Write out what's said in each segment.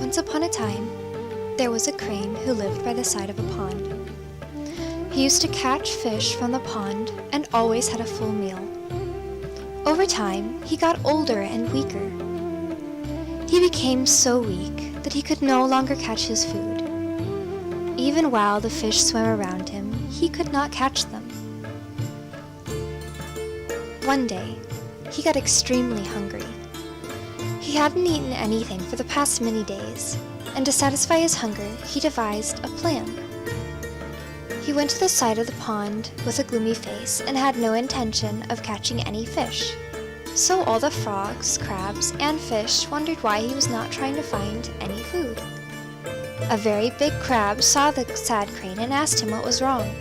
Once upon a time, there was a crane who lived by the side of a pond. He used to catch fish from the pond and always had a full meal. Over time, he got older and weaker. He became so weak that he could no longer catch his food. Even while the fish swam around him, he could not catch them. One day, he got extremely hungry. He hadn't eaten anything for the past many days, and to satisfy his hunger, he devised a plan. He went to the side of the pond with a gloomy face and had no intention of catching any fish. So all the frogs, crabs, and fish wondered why he was not trying to find any food. A very big crab saw the sad crane and asked him what was wrong.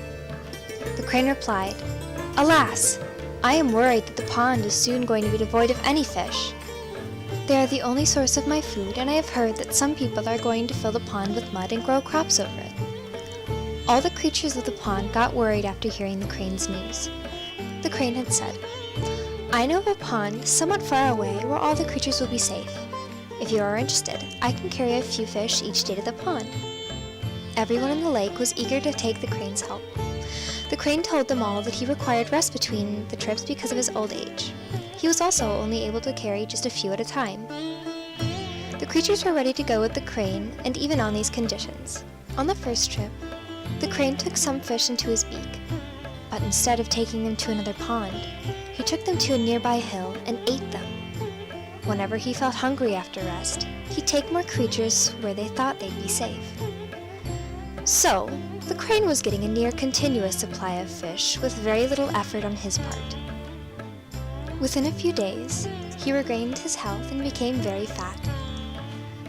The crane replied, "Alas, I am worried that the pond is soon going to be devoid of any fish. They are the only source of my food, and I have heard that some people are going to fill the pond with mud and grow crops over it." All the creatures of the pond got worried after hearing the crane's news. The crane had said, "I know of a pond somewhat far away where all the creatures will be safe. If you are interested, I can carry a few fish each day to the pond." Everyone in the lake was eager to take the crane's help. The crane told them all that he required rest between the trips because of his old age. He was also only able to carry just a few at a time. The creatures were ready to go with the crane, and even on these conditions. On the first trip, the crane took some fish into his beak, but instead of taking them to another pond, he took them to a nearby hill and ate them. Whenever he felt hungry after rest, he'd take more creatures where they thought they'd be safe. So, the crane was getting a near continuous supply of fish with very little effort on his part. Within a few days, he regained his health and became very fat.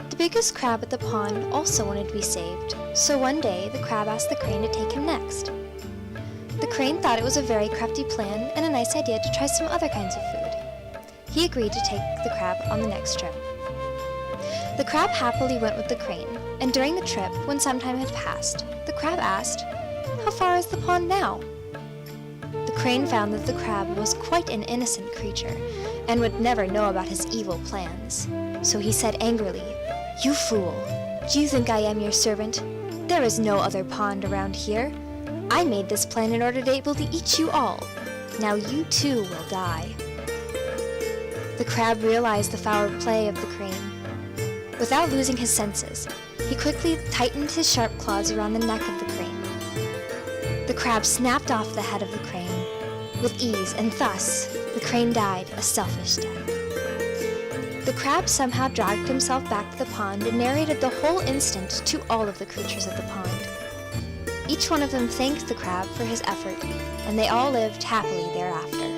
The biggest crab at the pond also wanted to be saved, so one day the crab asked the crane to take him next. The crane thought it was a very crafty plan and a nice idea to try some other kinds of food. He agreed to take the crab on the next trip. The crab happily went with the crane, and during the trip, when some time had passed, the crab asked, "How far is the pond now?" The crane found that the crab was quite an innocent creature, and would never know about his evil plans. So he said angrily, "You fool! Do you think I am your servant? There is no other pond around here. I made this plan in order to be able to eat you all. Now you too will die." The crab realized the foul play of the crane. Without losing his senses, he quickly tightened his sharp claws around the neck of the crane. The crab snapped off the head of the crane with ease, and thus the crane died a selfish death. The crab somehow dragged himself back to the pond and narrated the whole incident to all of the creatures of the pond. Each one of them thanked the crab for his effort, and they all lived happily thereafter.